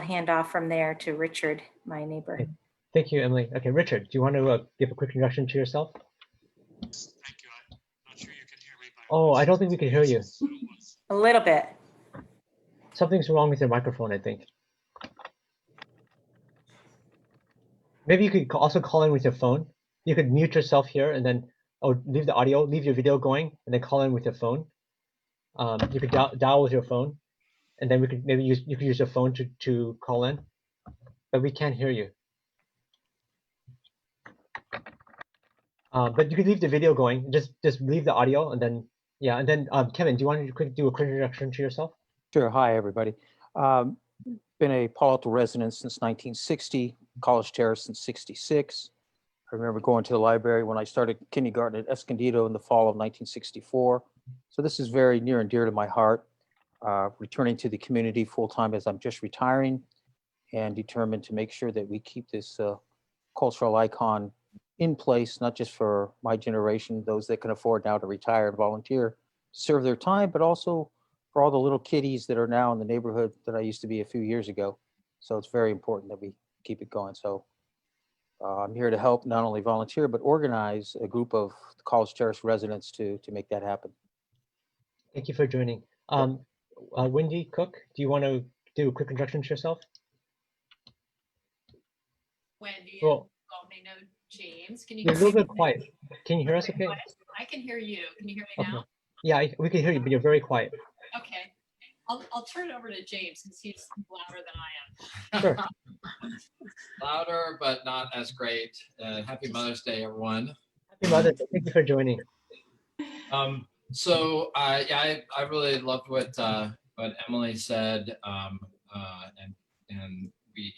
hand off from there to Richard, my neighbor. Okay. Thank you, Emily. Okay, Richard, do you want to give a quick introduction to yourself? Thank you. I'm not sure you can hear me. Oh, I don't think we can hear you. A little bit. Something's wrong with your microphone, I think. Maybe you could also call in with your phone. You could mute yourself here and then leave the audio, leave your video going, and then call in with your phone. You could dial with your phone, and then we could maybe you could use your phone to call in, but we can't hear you. But you could leave the video going. Just leave the audio, and then yeah, and then Kevin, do you want to do a quick introduction to yourself? Sure. Hi, everybody. Been a Palo Alto resident since 1960, College Terrace since '66. I remember going to the library when I started kindergarten at Escondido in the fall of 1964. So this is very near and dear to my heart. Returning to the community full-time as I'm just retiring, and determined to make sure that we keep this cultural icon in place, not just for my generation, those that can afford now to retire and volunteer, serve their time, but also for all the little kiddies that are now in the neighborhood that I used to be a few years ago. So it's very important that we keep it going. So I'm here to help not only volunteer, but organize a group of College Terrace residents to make that happen. Thank you for joining. Wendy Cook, do you want to do a quick introduction to yourself? Wendy, well, may know James. Can you you're a little bit quiet. Can you hear us okay? I can hear you. Can you hear me now? Yeah, we can hear you, but you're very quiet. Okay. I'll turn it over to James since he's louder than I am. Sure. Louder, but not as great. Happy Mother's Day, everyone. Happy Mother's Day. Thank you for joining. So yeah, I really loved what Emily said, and we,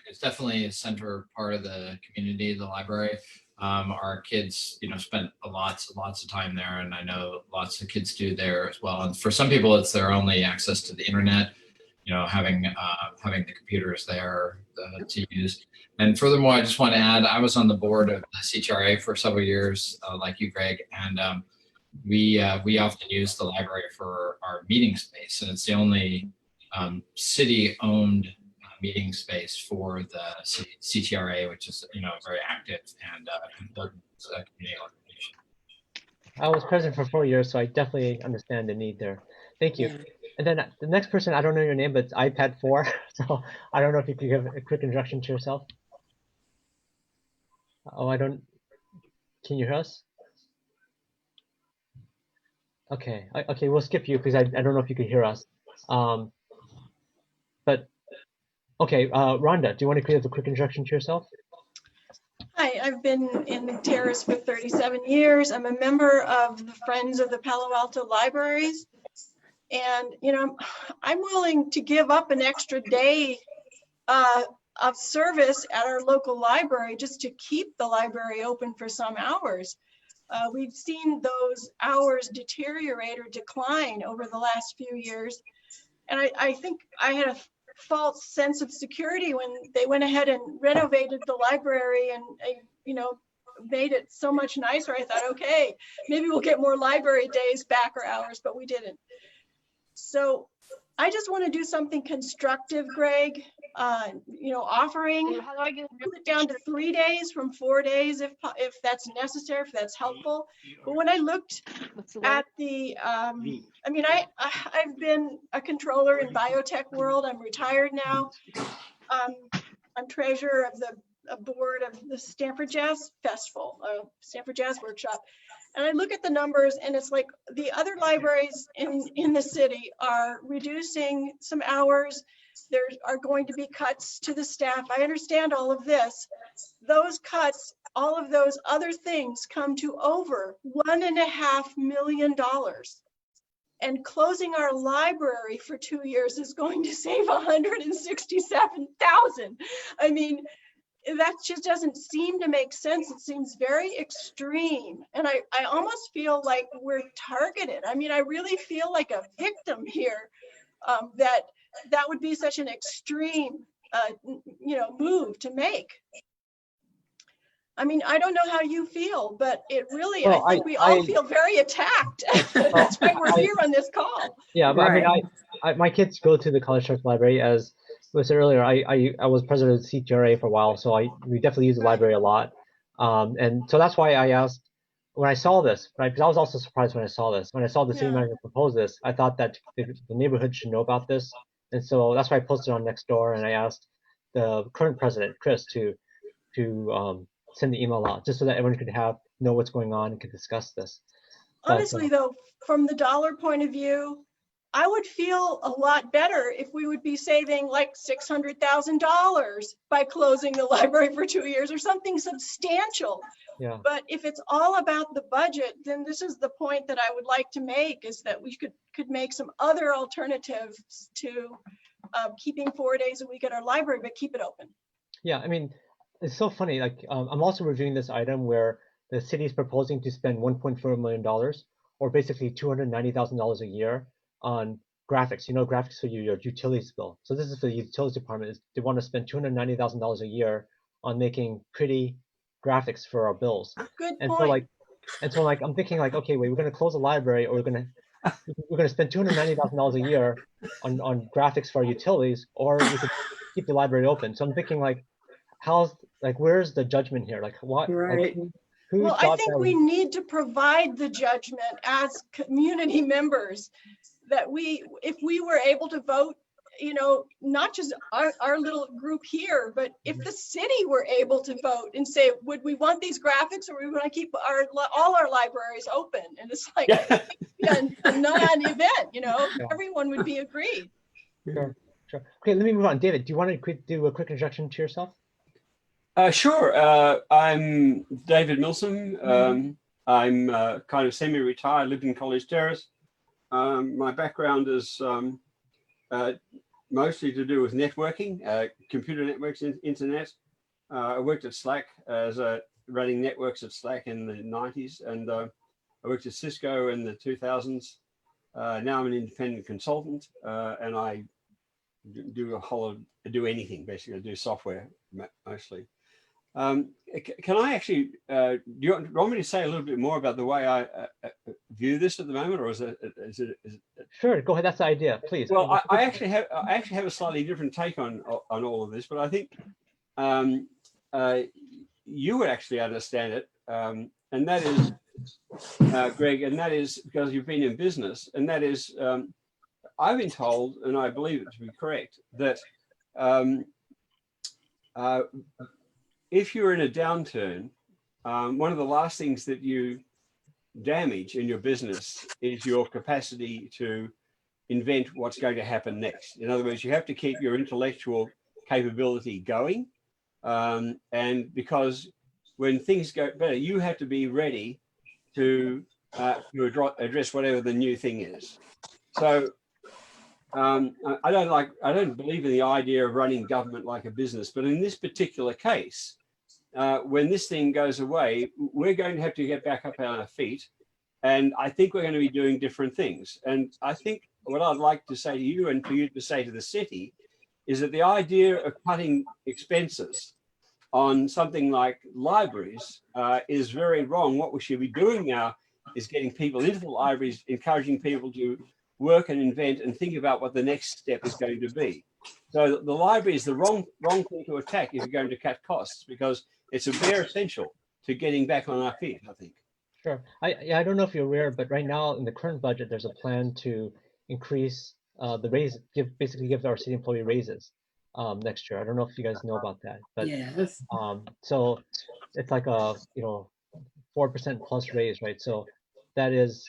it's definitely a center part of the community, the library. Our kids, spent lots of time there, and I know lots of kids do there as well. And for some people, it's their only access to the internet. Having the computers there to use. And furthermore, I just want to add, I was on the board of the CTRA for several years, like you, Greg, and we often use the library for our meeting space, and it's the only city-owned meeting space for the CTRA, which is very active and important community organization. I was president for 4 years, so I definitely understand the need there. Thank you. And then the next person, I don't know your name, but it's iPad 4. So I don't know if you could give a quick introduction to yourself. Oh, can you hear us? Okay, we'll skip you because I don't know if you could hear us. But okay, Rhonda, do you want to give a quick introduction to yourself? Hi, I've been in the Terrace for 37 years. I'm a member of the Friends of the Palo Alto Libraries. And, I'm willing to give up an extra day of service at our local library just to keep the library open for some hours. We've seen those hours deteriorate or decline over the last few years. And I think I had a false sense of security when they went ahead and renovated the library and, made it so much nicer. I thought, okay, maybe we'll get more library days back or hours, but we didn't. So I just want to do something constructive, Greg, offering it down to 3 days from 4 days if that's necessary, if that's helpful. But when I looked at the, I've been a controller in biotech world. I'm retired now. I'm treasurer of the board of the Stanford Jazz Festival, Stanford Jazz Workshop. And I look at the numbers and it's like the other libraries in the city are reducing some hours. There are going to be cuts to the staff. I understand all of this. Those cuts, all of those other things come to over $1.5 million. And closing our library for 2 years is going to save $167,000. I mean, that just doesn't seem to make sense. It seems very extreme. And I almost feel like we're targeted. I mean, I really feel like a victim here, that would be such an extreme, move to make. I mean, I don't know how you feel, but it really, well, I think we all feel very attacked. That's why we're here on this call. Yeah, but right. I mean, my kids go to the College Terrace Library as was earlier, I was president of CTRA for a while, so we definitely use the library a lot. And so that's why I asked when I saw this, right? Because I was also surprised when I saw this. When I saw the city Yeah. manager propose this, I thought that the neighborhood should know about this. And so that's why I posted on Nextdoor and I asked the current president, Chris, to send the email out just so that everyone could know what's going on and could discuss this. But, Honestly, though, from the dollar point of view, I would feel a lot better if we would be saving like $600,000 by closing the library for 2 years or something substantial. yeah. But if it's all about the budget, then this is the point that I would like to make, is that we could make some other alternatives to keeping 4 days a week at our library, but keep it open. Yeah, I mean, it's so funny. Like, I'm also reviewing this item where the city is proposing to spend $1.4 million, or basically $290,000 a year on graphics. You know, graphics for your utilities bill. So this is for the utilities department. They want to spend $290,000 a year on making pretty graphics for our bills. Good And so point. like, I'm thinking like, okay, wait, we're going to close the library, or we're going to spend $290,000 a year on graphics for our utilities, or we could keep the library open. So I'm thinking like, where's the judgment here? Like, what? Like, who Well, I thought think that we need to provide the judgment as community members that if we were able to vote, you know, not just our little group here, but if the city were able to vote and say, would we want these graphics, or we want to keep all our libraries open? And it's like a non-event, you know, Yeah. everyone would be agreed. Sure. Okay, let me move on. David, do you want to do a quick introduction to yourself? Sure. I'm David Milsom. I'm kind of semi-retired, lived in College Terrace. My background is mostly to do with networking, computer networks, internet. I worked at Slack running networks at Slack in the 90s, and I worked at Cisco in the 2000s. Now I'm an independent consultant, and I do anything basically. I do software mostly. Can I actually, do you want me to say a little bit more about the way I view this at the moment, or is it? Sure, go ahead. That's the idea, please. Well, I actually have a slightly different take on all of this, but I think you would actually understand it, and that is, Greg, and that is because you've been in business, and that is, I've been told, and I believe it to be correct, that if you're in a downturn, one of the last things that you damage in your business is your capacity to invent what's going to happen next. In other words, you have to keep your intellectual capability going. And because when things go better, you have to be ready to address whatever the new thing is. So I don't believe in the idea of running government like a business, but in this particular case, when this thing goes away, we're going to have to get back up on our feet. And I think we're going to be doing different things. And I think what I'd like to say to you, and for you to say to the city, is that the idea of cutting expenses on something like libraries is very wrong. What we should be doing now is getting people into the libraries, encouraging people to work and invent and think about what the next step is going to be. So the library is the wrong thing to attack if you're going to cut costs, because it's a bare essential to getting back on our feet, I think. Sure. I don't know if you're aware, but right now in the current budget, there's a plan to increase the raise, basically give our city employee raises next year. I don't know if you guys know about that, but Yes. so it's like a 4% plus raise, right? So that is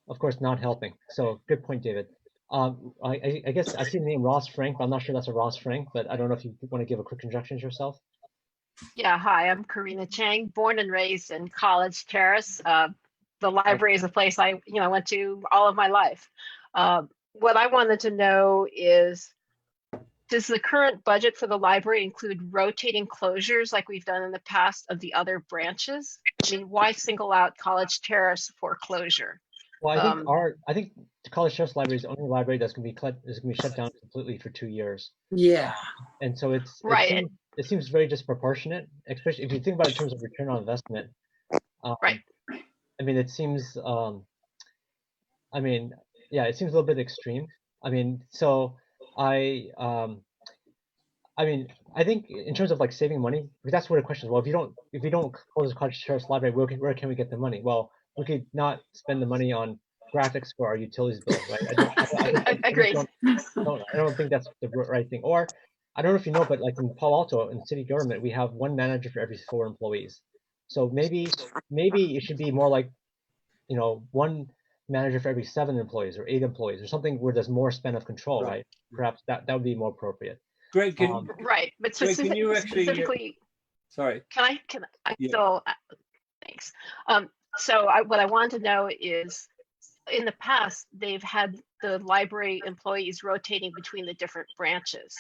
of course not helping. So good point, David. I guess I see the name Ross Frank, but I'm not sure that's a Ross Frank, but I don't know if you want to give a quick introduction to yourself. Yeah, hi, I'm Karina Chang, born and raised in College Terrace. The library is a place I went to all of my life. What I wanted to know is, does the current budget for the library include rotating closures like we've done in the past of the other branches? I mean, why single out College Terrace for closure? Well, I think the College Terrace Library is the only library that's going to be shut down completely for 2 years. Yeah. And so Right. It seems very disproportionate, especially if you think about it in terms of return on investment. Right. I mean, it seems. It seems a little bit extreme. I mean, so I mean, I think in terms of like saving money, because that's where the question is. Well, if you don't close the College Terrace Library, where can we get the money? Well, we could not spend the money on graphics for our utilities bill, right? Agreed. I don't think that's the right thing. Or I don't know if you know, but like in Palo Alto, in city government, we have one manager for every 4 employees. So maybe it should be more like, one manager for every 7 employees or 8 employees or something where there's more span of control, right? Perhaps that would be more appropriate. Greg, Right, but Greg, can you actually? specifically, Sorry. can I Yeah. still, thanks. So what I wanted to know is, in the past, they've had the library employees rotating between the different branches.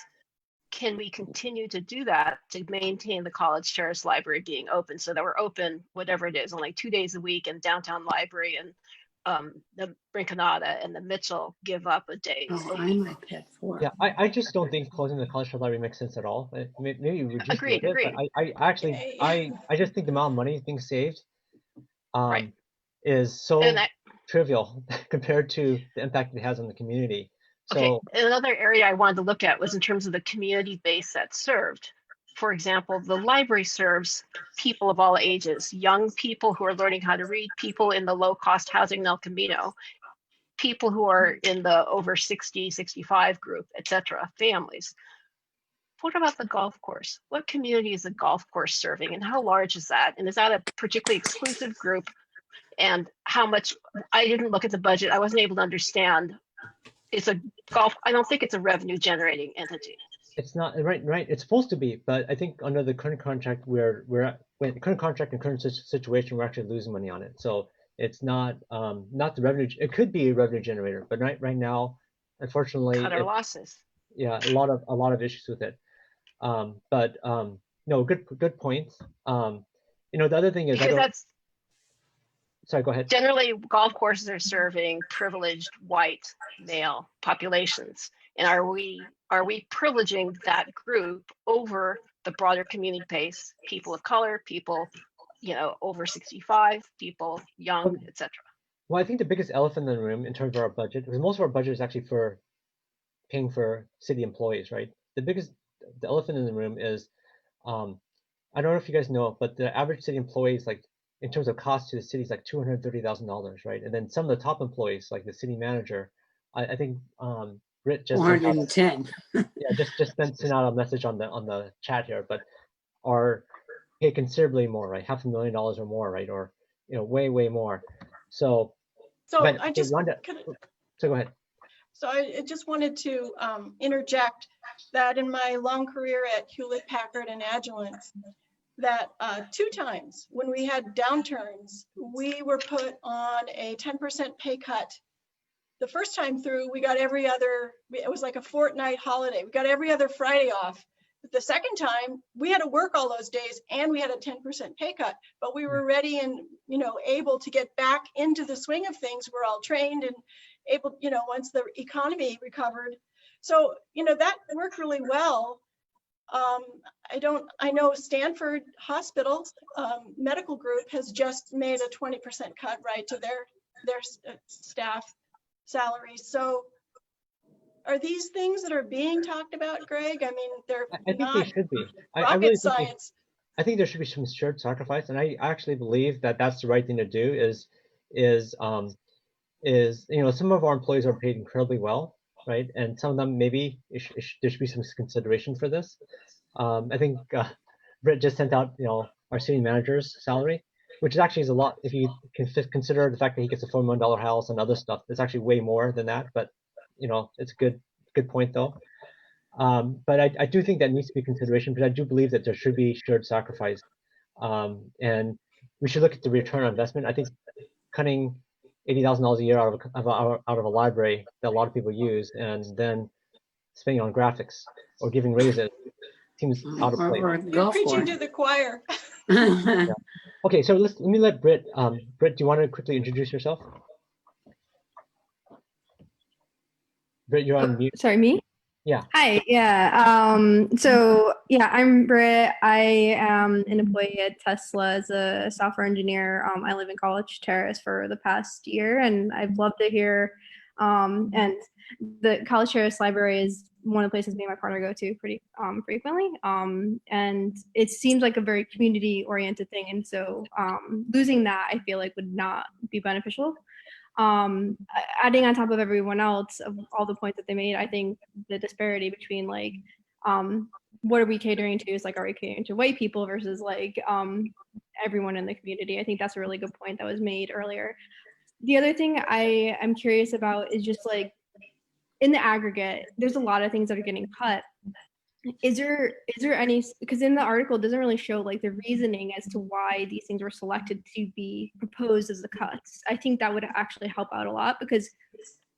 Can we continue to do that to maintain the College Terrace Library being open, so that we're open, whatever it is, only 2 days a week, and downtown library and the Brinconada and the Mitchell give up a day a week? Yeah, I just don't think closing the College Terrace Library makes sense at all. Maybe reduce it a Agreed, bit, but I just think the amount of money being saved Right. is so And trivial compared to the impact it has on the community. Okay, So another area I wanted to look at was in terms of the community base that's served. For example, the library serves people of all ages, young people who are learning how to read, people in the low-cost housing in El Camino, people who are in the over 60, 65 group, etc., families. What about the golf course? What community is the golf course serving, and how large is that? And is that a particularly exclusive group? And how much? I didn't look at the budget. I wasn't able to understand. It's a golf. I don't think it's a revenue generating entity. it's not right. It's supposed to be, but I think under the current contract, current contract and current situation, we're actually losing money on it. So it's not the revenue. It could be a revenue generator, but right now, unfortunately, Cut our losses. Yeah, a lot of issues with it. But no, good points. The other thing is Because that's sorry, go ahead. generally golf courses are serving privileged white male populations, and are we privileging that group over the broader community base, people of color, people over 65, people young, etc.? Well, I think the biggest elephant in the room in terms of our budget, because most of our budget is actually for paying for city employees, right? The elephant in the room is, I don't know if you guys know, but the average city employee is like, in terms of cost to the city, is like $230,000, right? And then some of the top employees, like the city manager, I think Britt just 410. just sent out a message on the chat here, but are paid considerably more, right? $500,000 or more, right? Or way more. So I just so go ahead. So I just wanted to interject that in my long career at Hewlett Packard and Agilent, that 2 times when we had downturns, we were put on a 10% pay cut. The first time through, we got it was like a fortnight holiday. We got every other Friday off. But the second time, we had to work all those days and we had a 10% pay cut, but we were ready and, able to get back into the swing of things. We're all trained and able, once the economy recovered. So, that worked really well. I know Stanford Hospital medical group has just made a 20% cut, right, to their staff salaries. So are these things that are being talked about, Greg? I mean, I think they should be. I really science. I think there should be some shared sacrifice, and I actually believe that that's the right thing to do. Is some of our employees are paid incredibly well, right? And some of them maybe there should be some consideration for this. I think Britt just sent out our city manager's salary, which is actually a lot if you consider the fact that he gets a $4 million house and other stuff. It's actually way more than that, but it's a good point though. But I do think that needs to be consideration, because I do believe that there should be shared sacrifice, and we should look at the return on investment. I think cutting $80,000 a year out of a library that a lot of people use, and then spending on graphics or giving raises seems out of place. You're preaching to the choir. Yeah. Okay, so let me let Britt. Britt, do you want to quickly introduce yourself? Britt, you're on mute. Sorry, me? Yeah. Hi, yeah. So yeah, I'm Britt. I am an employee at Tesla as a software engineer. I live in College Terrace for the past year, and I've loved it here. And the College Terrace Library is one of the places me and my partner go to pretty frequently. And it seems like a very community oriented thing. And so losing that, I feel like, would not be beneficial. Adding on top of everyone else of all the points that they made, I think the disparity between like what are we catering to is like, are we catering to white people versus like everyone in the community? I think that's a really good point that was made earlier. The other thing I am curious about is just like in the aggregate, there's a lot of things that are getting cut. Is there any, because in the article it doesn't really show like the reasoning as to why these things were selected to be proposed as the cuts. I think that would actually help out a lot because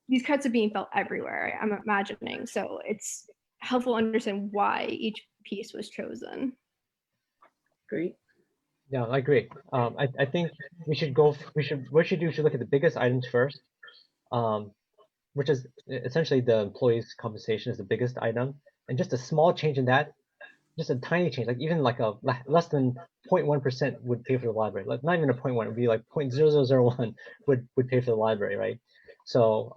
these cuts are being felt everywhere, I'm imagining. So it's helpful to understand why each piece was chosen. Great. Yeah, I agree. I think we should look at the biggest items first, which is essentially the employees' compensation is the biggest item, and just a small change in that, just a tiny change, like even like a less than 0.1% would pay for the library. Like not even a 0.1, it would be like 0.0001 would pay for the library, right? So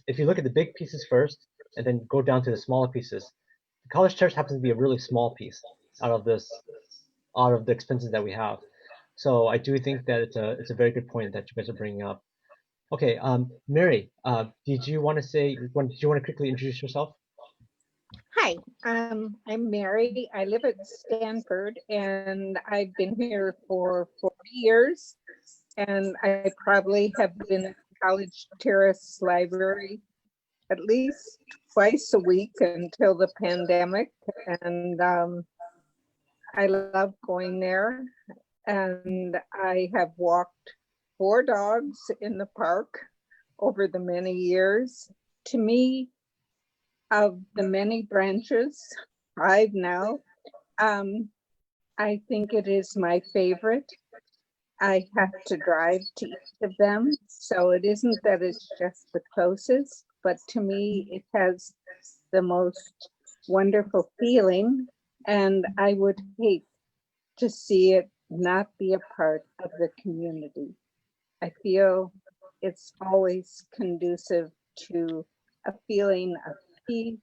if you look at the big pieces first and then go down to the smaller pieces, College Terrace happens to be a really small piece out of the expenses that we have. So I do think that it's a very good point that you guys are bringing up. Okay, Mary, did you want to quickly introduce yourself? Hi, I'm Mary. I live at Stanford and I've been here for 40 years. And I probably have been at College Terrace Library at least twice a week until the pandemic. And I love going there. And I have walked 4 dogs in the park over the many years. To me, of the many branches, 5 now, I think it is my favorite. I have to drive to each of them, so it isn't that it's just the closest, but to me, it has the most wonderful feeling, and I would hate to see it not be a part of the community. I feel it's always conducive to a feeling of peace,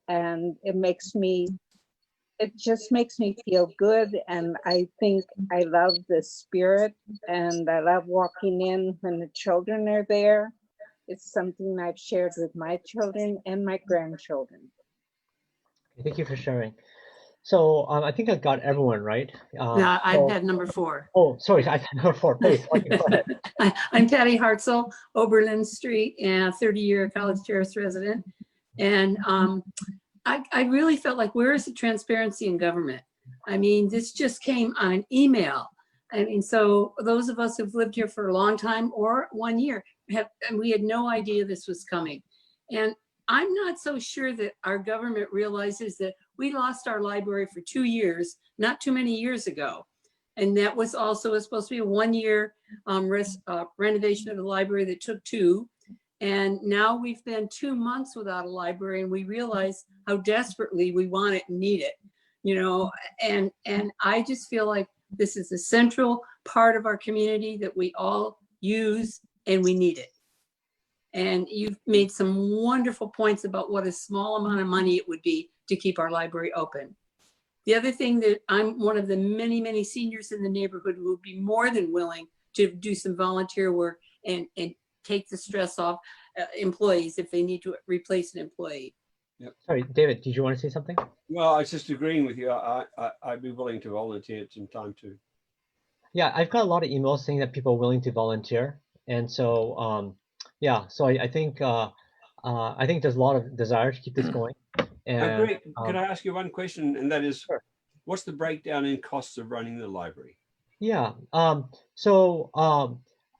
and it just makes me feel good. And I think I love the spirit, and I love walking in when the children are there. It's something I've shared with my children and my grandchildren. Thank you for sharing. So I think I got everyone right. Yeah, I've had number 4. Oh, sorry, I had number 4. Please, okay, go ahead. I'm Patty Hartzell, Oberlin Street, and 30-year College Terrace resident. And I really felt like, where is the transparency in government? I mean, this just came on an email. I mean, so those of us who've lived here for a long time or 1 year, we had no idea this was coming. And I'm not so sure that our government realizes that we lost our library for 2 years, not too many years ago. And that was also supposed to be a 1-year renovation of the library that took 2. And now we've been 2 months without a library, and we realize how desperately we want it and need it, you know, and I just feel like this is a central part of our community that we all use and we need it. And you've made some wonderful points about what a small amount of money it would be to keep our library open. The other thing, that I'm one of the many, many seniors in the neighborhood who would be more than willing to do some volunteer work and take the stress off employees if they need to replace an employee. Yep. Sorry, David, did you want to say something? Well, I was just agreeing with you. I'd be willing to volunteer at some time too. Yeah, I've got a lot of emails saying that people are willing to volunteer, and so yeah, so I think there's a lot of desire to keep this going. And Great. Can I ask you one question? And that is, sure. What's the breakdown in costs of running the library? Yeah, so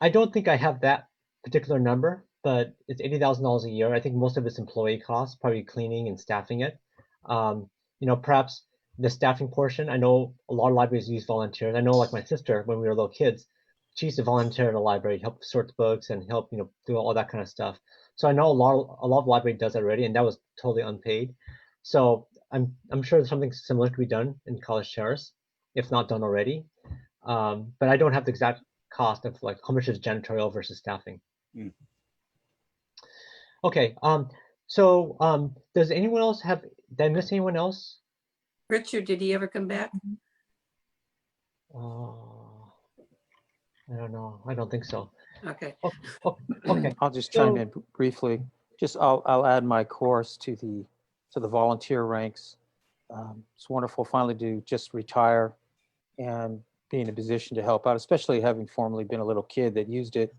I don't think I have that particular number, but it's $80,000 a year. I think most of it's employee costs, probably cleaning and staffing it. You know, perhaps the staffing portion, I know a lot of libraries use volunteers. I know, like my sister, when we were little kids, she used to volunteer in the library, help sort books and help, you know, do all that kind of stuff. So I know a lot of the library does that already, and that was totally unpaid. So I'm sure there's something similar to be done in College Terrace, if not done already. But I don't have the exact cost of like how much is janitorial versus staffing. Mm. Okay, So does anyone else have, did I miss anyone else? Richard, did he ever come back? I don't know. I don't think so. Okay. Okay. I'll just chime in briefly. I'll add my chorus to the volunteer ranks. It's wonderful finally to just retire and be in a position to help out, especially having formerly been a little kid that used it.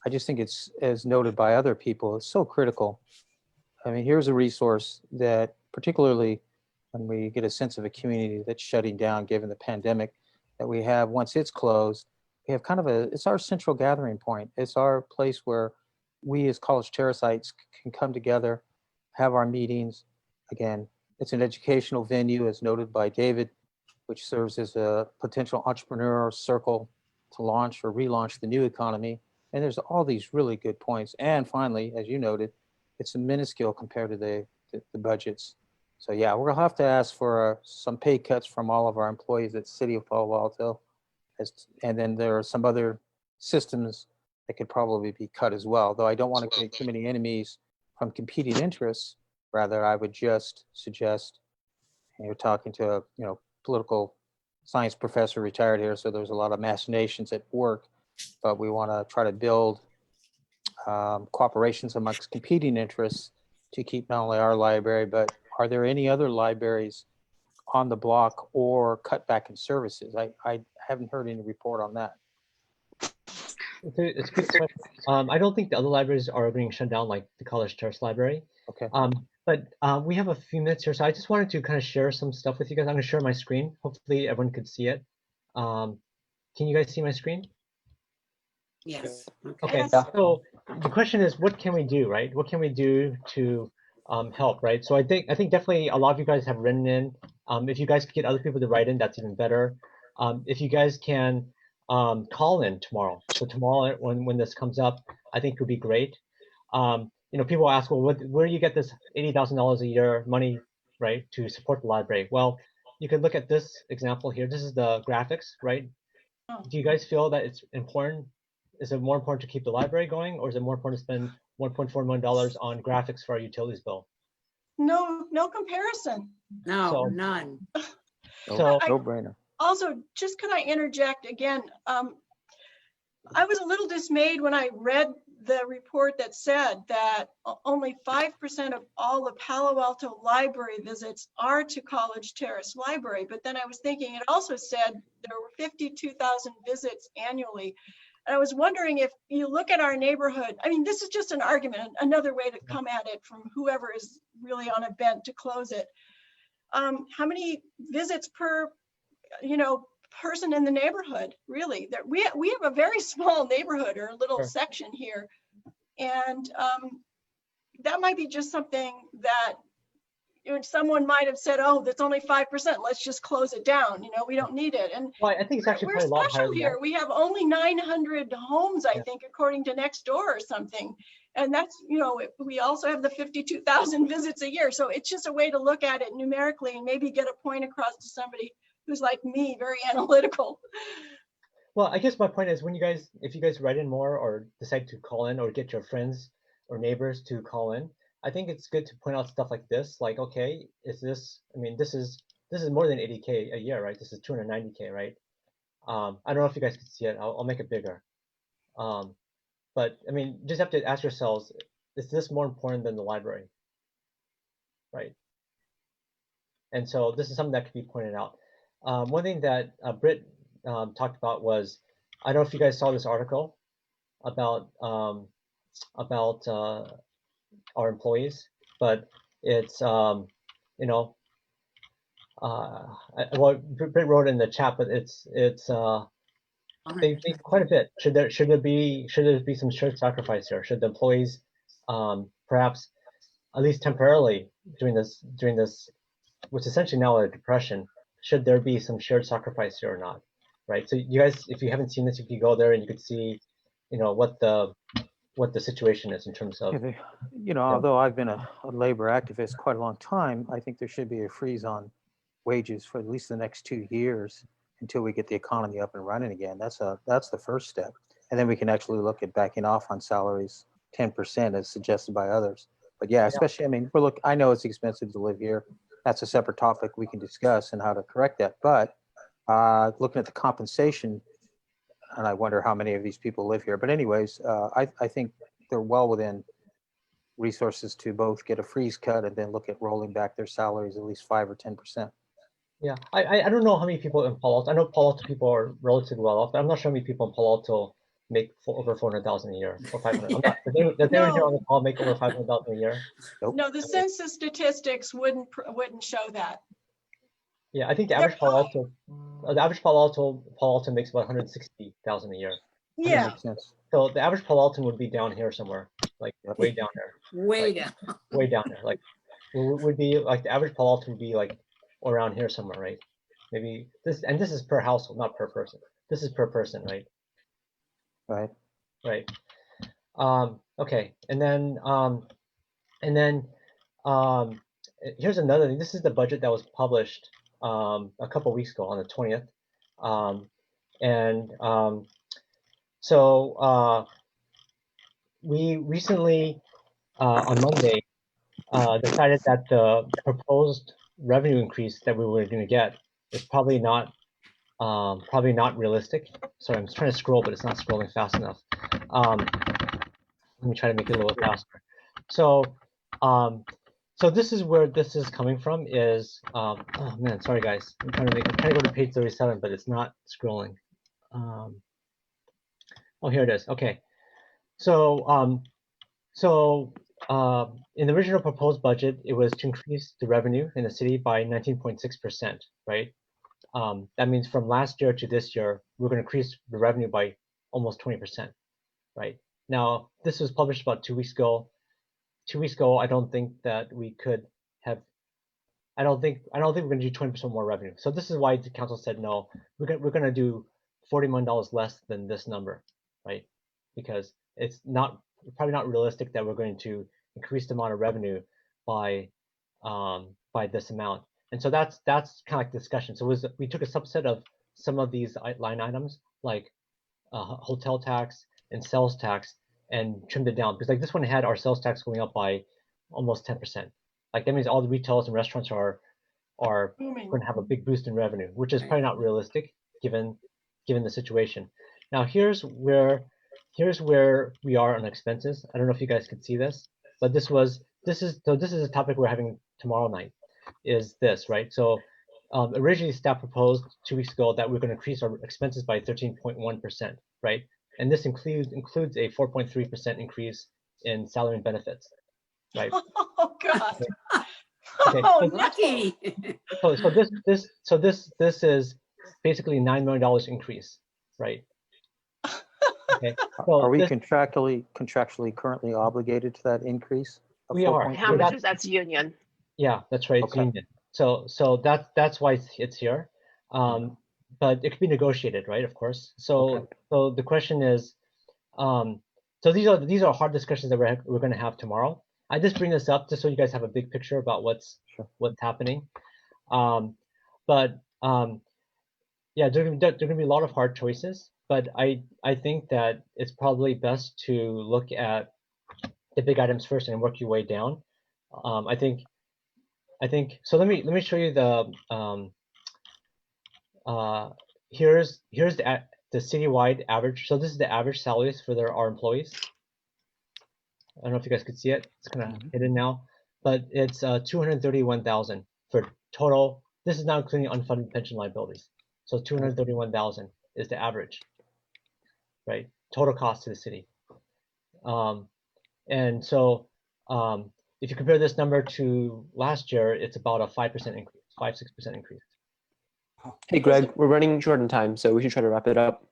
I just think it's, as noted by other people, it's so critical. I mean, here's a resource that, particularly when we get a sense of a community that's shutting down given the pandemic, that we have, once it's closed, we have kind of it's our central gathering point. It's our place where we as College Terraceites can come together, have our meetings. Again, it's an educational venue, as noted by David, which serves as a potential entrepreneurial circle to launch or relaunch the new economy. And there's all these really good points. And finally, as you noted, it's minuscule compared to the budgets. So yeah, we're gonna have to ask for some pay cuts from all of our employees at City of Palo Alto. And then there are some other systems that could probably be cut as well, though I don't want to create too many enemies from competing interests. Rather, I would just suggest, and you're talking to a political science professor retired here, so there's a lot of machinations at work, but we want to try to build cooperations amongst competing interests to keep not only our library, but are there any other libraries on the block or cut back in services? I haven't heard any report on that. It's a good question. I don't think the other libraries are being shut down like the College Terrace Library. Okay. But we have a few minutes here, so I just wanted to kind of share some stuff with you guys. I'm going to share my screen. Hopefully everyone could see it. Can you guys see my screen? Yes. Okay. So the question is, what can we do, right? What can we do to help, right? So I think definitely a lot of you guys have written in. If you guys could get other people to write in, that's even better. If you guys can call in tomorrow. So tomorrow when this comes up, I think it would be great. People ask, well, where do you get this $80,000 a year money, right, to support the library? Well, you could look at this example here. This is the graphics, right? Do you guys feel that it's important? Is it more important to keep the library going, or is it more important to spend $1.4 million on graphics for our utilities bill? No comparison. No, none. So no brainer. Also, just could I interject again? I was a little dismayed when I read the report that said that only 5% of all the Palo Alto library visits are to College Terrace Library. But then I was thinking, it also said there were 52,000 visits annually. And I was wondering, if you look at our neighborhood, I mean, this is just an argument, another way to come at it from whoever is really on a bent to close it. How many visits per, person in the neighborhood, really? That we have a very small neighborhood or a little section here. And that might be just something that someone might have said, oh, that's only 5%. Let's just close it down. We don't need it. And well, I think it's actually we're special here. We have only 900 homes, I think, according to Nextdoor or something. And that's, we also have the 52,000 visits a year. So it's just a way to look at it numerically and maybe get a point across to somebody who's like me, very analytical. Well, I guess my point is, if you guys write in more or decide to call in or get your friends or neighbors to call in, I think it's good to point out stuff like this, like, okay, this is more than 80K a year, right? This is 290K, right? I don't know if you guys can see it. I'll make it bigger. But I mean, just have to ask yourselves, is this more important than the library? Right? And so this is something that could be pointed out. One thing that Britt talked about was, I don't know if you guys saw this article about our employees, but it's well, Britt wrote in the chat, but it's they quite a bit. Should there be some shared sacrifice here? Should the employees perhaps at least temporarily during this, which is essentially now a depression, should there be some shared sacrifice here or not? Right. So you guys, if you haven't seen this, you can go there and you could see, what the situation is in terms of. Although I've been a labor activist quite a long time, I think there should be a freeze on wages for at least the next 2 years until we get the economy up and running again. That's the first step, and then we can actually look at backing off on salaries 10% as suggested by others. But yeah, especially, I mean, I know it's expensive to live here. That's a separate topic we can discuss and how to correct that. But looking at the compensation, and I wonder how many of these people live here. But anyways, I think they're well within resources to both get a freeze cut and then look at rolling back their salaries at least 5 or 10%. Yeah, I don't know how many people in Palo Alto. I know Palo Alto people are relatively well off, but I'm not sure how many people in Palo Alto make over 400,000 a year or 500. I'm not. Does anyone here on the call make over 500,000 a year? Nope. No, the census statistics wouldn't show that. Yeah, I think the average Palo Alto makes about 160,000 a year. That Yeah, makes sense. So the average Palo Alton would be down here somewhere, like way down there, Way Like- down. way down there. Like would be like the average Palo Alton would be like around here somewhere, right? Maybe this, and this is per household, not per person. This is per person, right? Right. Right. Okay, and then here's another thing. This is the budget that was published a couple weeks ago on the 20th, so we recently on Monday decided that the proposed revenue increase that we were going to get is probably not realistic. Sorry, I'm trying to scroll, but it's not scrolling fast enough. Let me try to make it a little faster. So, so this is where this is coming from. Is oh man, sorry guys, I'm trying to go to page 37, but it's not scrolling. Oh, here it is. Okay, so in the original proposed budget, it was to increase the revenue in the city by 19.6%, right? That means from last year to this year, we're going to increase the revenue by almost 20%, right? Now, this was published about 2 weeks ago. 2 weeks ago, I don't think that we could have. I don't think we're going to do 20% more revenue. So this is why the council said no. We're going to do $40 million less than this number, right? Because it's probably not realistic that we're going to increase the amount of revenue by this amount. And so that's kind of like discussion. So we took a subset of some of these line items like hotel tax and sales tax and trimmed it down, because like this one had our sales tax going up by almost 10%. Like that means all the retailers and restaurants are going to have a big boost in revenue, which is probably not realistic given the situation. Now here's where we are on expenses. I don't know if you guys could see this, but this is a topic we're having tomorrow night. Is this right? So originally staff proposed 2 weeks ago that we're going to increase our expenses by 13.1%, right? And this includes a 4.3% increase in salary and benefits, right? oh God. Okay. Oh, Lucky. So this is basically $9 million increase, right? Okay. So Are we contractually currently obligated to that increase? We are. How much is that's union? Yeah, that's right. It's Okay. union. So that's why it's here. But it could be negotiated, right? Of course. So the question is, so these are hard discussions that we're going to have tomorrow. I just bring this up just so you guys have a big picture about what's happening. Yeah, there are going to be a lot of hard choices. But I think that it's probably best to look at the big items first and work your way down. I think so. Let me show you the here's the citywide average. So this is the average salaries for our employees. I don't know if you guys could see it. It's kind of hidden now, but it's 231,000 for total. This is not including unfunded pension liabilities. So 231,000 is the average, right? Total cost to the city. And so if you compare this number to last year, it's about a 5% increase, 5-6% increase. Hey, Greg, we're running short on time, so we should try to wrap it up.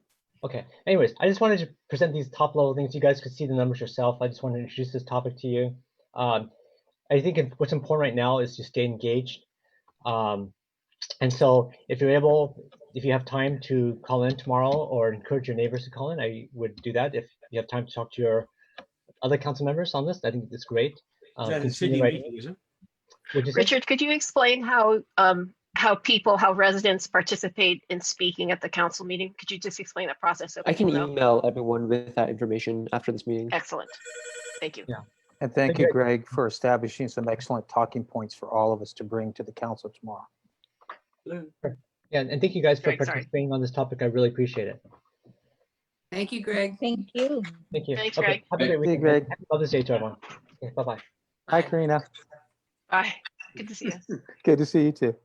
Okay. Anyways, I just wanted to present these top level things. You guys could see the numbers yourself. I just want to introduce this topic to you. I think what's important right now is to stay engaged. And so if you have time to call in tomorrow or encourage your neighbors to call in, I would do that. If you have time to talk to your other council members on this, I think it's great. Is that a city meeting, is it? Richard, could you explain how residents participate in speaking at the council meeting? Could you just explain that process? So I can people know? email everyone with that information after this meeting. Excellent. Thank you. Yeah. And thank Thank you, you. Greg, for establishing some excellent talking points for all of us to bring to the council tomorrow. Yeah, and thank you guys for Greg, sorry. participating on this topic. I really appreciate it. Thank you, Greg. Thank you. Thank you. Thanks, Okay, Greg. have a great See you, weekend. Greg. Happy Mother's Day to everyone. Okay, bye-bye. Hi, Karina. Bye. Good to see you. Good to see you too.